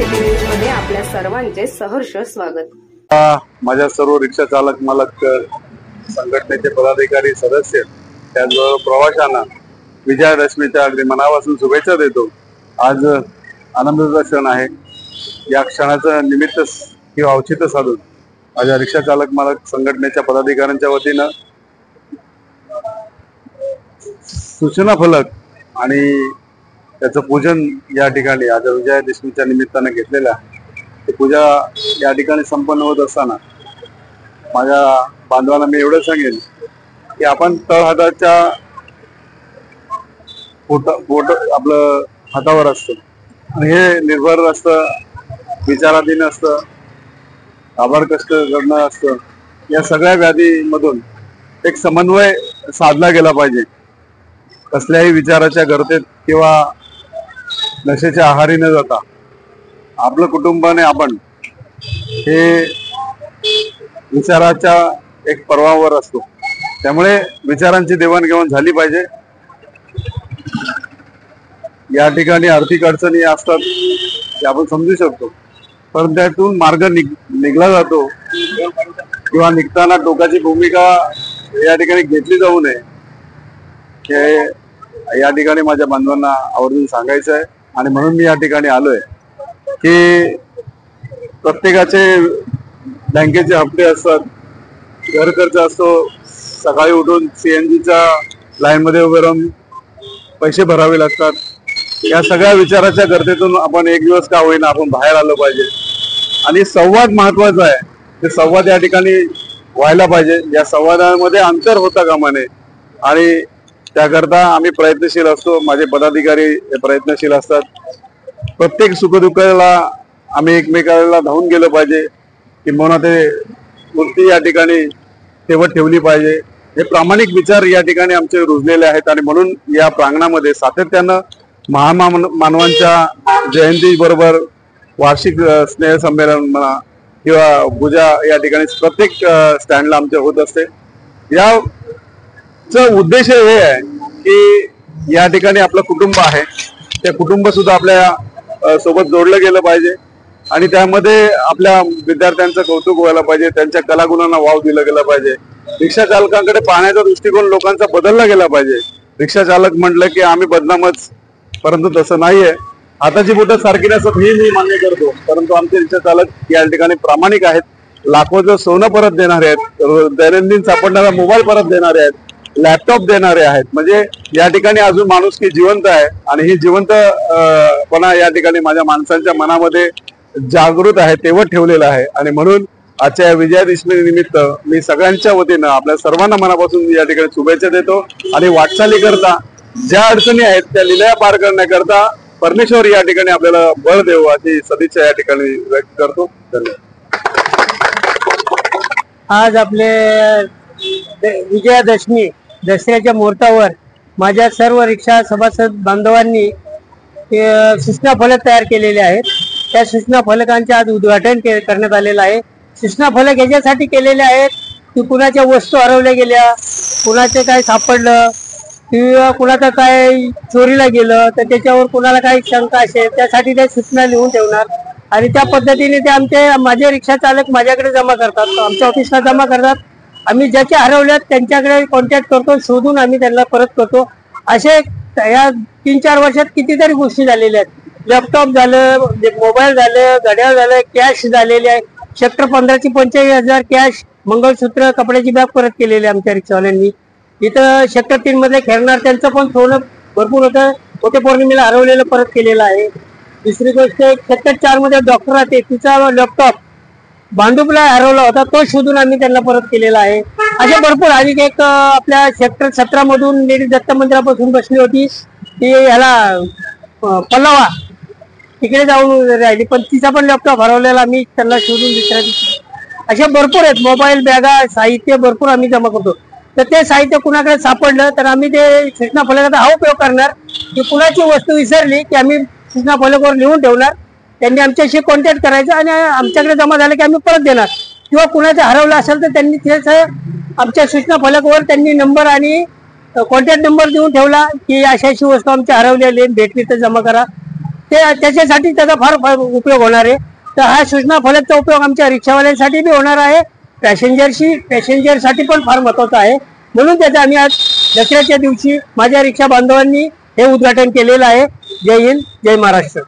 City news मध्ये आपल्या सर्वांचे सहर्ष स्वागत। माझ्या सर्व रिक्षा चालक मालक संघटनेचे पदाधिकारी सदस्य त्याचबरोबर प्रवाशांना विजयादशमीच्या अगदी मनापासून शुभेच्छा देतो। आज आनंदाचा क्षण आहे। या क्षणाचं निमित्त किंवा औचित्य साधून माझ्या रिक्षा चालक मालक संघटनेच्या पदाधिकाऱ्यांच्या वतीनं सूचना फलक आणि त्याचं पूजन या ठिकाणी आज विजयादशमीच्या निमित्ताने घेतलेलं आहे। ते पूजा या ठिकाणी संपन्न होत असताना माझ्या बांधवांना मी एवढं सांगेन की आपण तळहाताच्या बोट आपलं हातावर असतं आणि हे निर्भर असतं, विचाराधीन असतं, आभार कष्ट करणं असतं। या सगळ्या व्याधीमधून एक समन्वय साधला गेला पाहिजे। कसल्याही विचाराच्या गर्तेत किंवा नशेच्या आहारी न जाता आपलं कुटुंबाने आपण हे विचाराच्या एक पर्वावर असतो, त्यामुळे विचारांची देवाणघेवाण झाली पाहिजे। या ठिकाणी आर्थिक अडचणी असतात ते आपण समजू शकतो, पण त्यातून मार्ग निघला जातो किंवा निघताना टोकाची भूमिका या ठिकाणी घेतली जाऊ नये हे या ठिकाणी माझ्या बांधवांना आवर्जून सांगायचं आहे। आणि म्हणून मी या ठिकाणी आलोय की प्रत्येकाचे बँकेचे हप्ते असतात, घर खर्च असतो, सकाळी उठून सीएनजीच्या लाईन मध्ये उभे राहून पैसे भरावे लागतात। या सगळ्या विचाराच्या गर्तेतून आपण एक दिवस का होईना आपण बाहेर आलो पाहिजे आणि संवाद महत्वाचा आहे। ते संवाद या ठिकाणी व्हायला पाहिजे। या संवादामध्ये अंतर होता कामा नये आणि त्याकरता आम्ही प्रयत्नशील असतो। माझे पदाधिकारी प्रयत्नशील असतात। प्रत्येक सुखदुःखाला आम्ही एकमेकाला धावून गेलो पाहिजे, किंबहुना ते मूर्ती या ठिकाणी ठेवत ठेवली पाहिजे। हे प्रामाणिक विचार या ठिकाणी आमचे रुजलेले आहेत आणि म्हणून या प्रांगणामध्ये सातत्यानं महामानवांच्या जयंती बरोबर वार्षिक स्नेह संमेलन म्हणा किंवा पूजा या ठिकाणी प्रत्येक स्टँडला आमचे होत असते। याचा उद्देश हे आहे की या ठिकाणी आपलं कुटुंब आहे, ते कुटुंब सुद्धा आपल्या सोबत जोडलं गेलं पाहिजे आणि त्यामध्ये आपल्या विद्यार्थ्यांचं कौतुक व्हायला पाहिजे, त्यांच्या कलागुणांना वाव दिला गेला पाहिजे। रिक्षा चालकांकडे पाहण्याचा दृष्टिकोन लोकांचा बदलला गेला पाहिजे। रिक्षा चालक म्हटलं की आम्ही बदनामच, परंतु तसं नाहीये। हाताची बोटं सारखी नसतात हे मी मान्य करतो, परंतु आमचे रिक्षा चालक या ठिकाणी प्रामाणिक आहेत। लाखोचं सोनं परत देणारे आहेत, दैनंदिन सापडणारा मोबाईल परत देणारे आहेत, लॅपटॉप देणारे आहेत। म्हणजे या ठिकाणी अजून माणुसकी जिवंत आहे आणि ही जिवंतपणा या ठिकाणी माझ्या माणसांच्या मनामध्ये जागृत आहे, तेवढं ठेवलेलं आहे। आणि म्हणून आजच्या विजयादशमी निमित्त मी सगळ्यांच्या वतीनं आपल्या सर्वांना मनापासून या ठिकाणी शुभेच्छा देतो आणि वाटचाली करता ज्या अडचणी आहेत त्या लिलया पार करण्याकरता परमेश्वर या ठिकाणी आपल्याला बळ देऊ अशी सदिच्छा या ठिकाणी व्यक्त करतो। धन्यवाद। आज आपले विजयादशमी दसऱ्याच्या मुहूर्तावर माझ्या सर्व रिक्षा सभासद बांधवांनी सूचना फलक तयार केलेले आहेत। त्या सूचना फलकांचे आज उद्घाटन करण्यात आलेलं आहे। सूचना फलक याच्यासाठी केलेले आहेत की कुणाच्या वस्तू हरवल्या गेल्या, कुणाचे काय सापडलं किंवा कुणाचं काय चोरीला गेलं तर त्याच्यावर कुणाला काही शंका असेल त्यासाठी त्या सूचना लिहून ठेवणार आणि त्या पद्धतीने ते माझे रिक्षा चालक माझ्याकडे जमा करतात, आमच्या ऑफिसला जमा करतात। आम्ही ज्याचे हरवल्यात त्यांच्याकडे कॉन्टॅक्ट करतो, शोधून आम्ही त्यांना परत करतो। असे या 3-4 वर्षात कितीतरी गोष्टी झालेल्या आहेत। लॅपटॉप झालं, मोबाईल झालं, घड्याळ झालं, कॅश झालेले आहे। सेक्टर 15 ची 45,000 कॅश, मंगळसूत्र, कपड्याची बॅग परत केलेली आमच्या रिक्षावाल्यांनी। इथं सेक्टर 3 मध्ये खेळणार त्यांचं पण सोनं भरपूर होतं, होते पौर्णिमेला हरवलेलं परत केलेलं आहे। दुसरी गोष्ट सेक्टर 4 मध्ये डॉक्टर आहे, तिचा लॅपटॉप भांडुपला हरवला होता, तो शोधून आम्ही त्यांना परत केलेला आहे। असे भरपूर आणि एक आपल्या सेक्टर 17 मधून लेडीज दत्त मंदिरापासून बसली होती, ती ह्याला पल्लावा तिकडे जाऊन राहिली, पण तिचा पण लॅपटॉप हरवलेला आम्ही त्यांना शोधून दुसऱ्या दिवशी। असे भरपूर आहेत, मोबाईल, बॅगा, साहित्य भरपूर आम्ही जमा करतो। तर ते साहित्य कुणाकडे सापडलं तर आम्ही ते सूचना फलकाचा हा उपयोग करणार की कुणाची वस्तू विसरली की आम्ही सूचना फलकावर लिहून ठेवणार, त्यांनी आमच्याशी कॉन्टॅक्ट करायचं आणि आमच्याकडे जमा झालं की आम्ही परत देणार। किंवा कुणाचं हरवलं असेल तर त्यांनी तेच आमच्या सूचना फलकावर त्यांनी नंबर आणि कॉन्टॅक्ट नंबर देऊन ठेवला की अशी अशी वस्तू आमच्या हरवलेली भेटली तर जमा करा। त्याच्यासाठी त्याचा फार उपयोग होणार आहे। तर हा सूचना फलकचा उपयोग आमच्या रिक्षावाल्यांसाठी बी होणार आहे, पॅसेंजरसाठी पण फार महत्वाचा आहे। म्हणून त्याचं आम्ही आज दसऱ्याच्या दिवशी माझ्या रिक्षा बांधवांनी हे उद्घाटन केलेलं आहे। जय हिंद, जय महाराष्ट्र।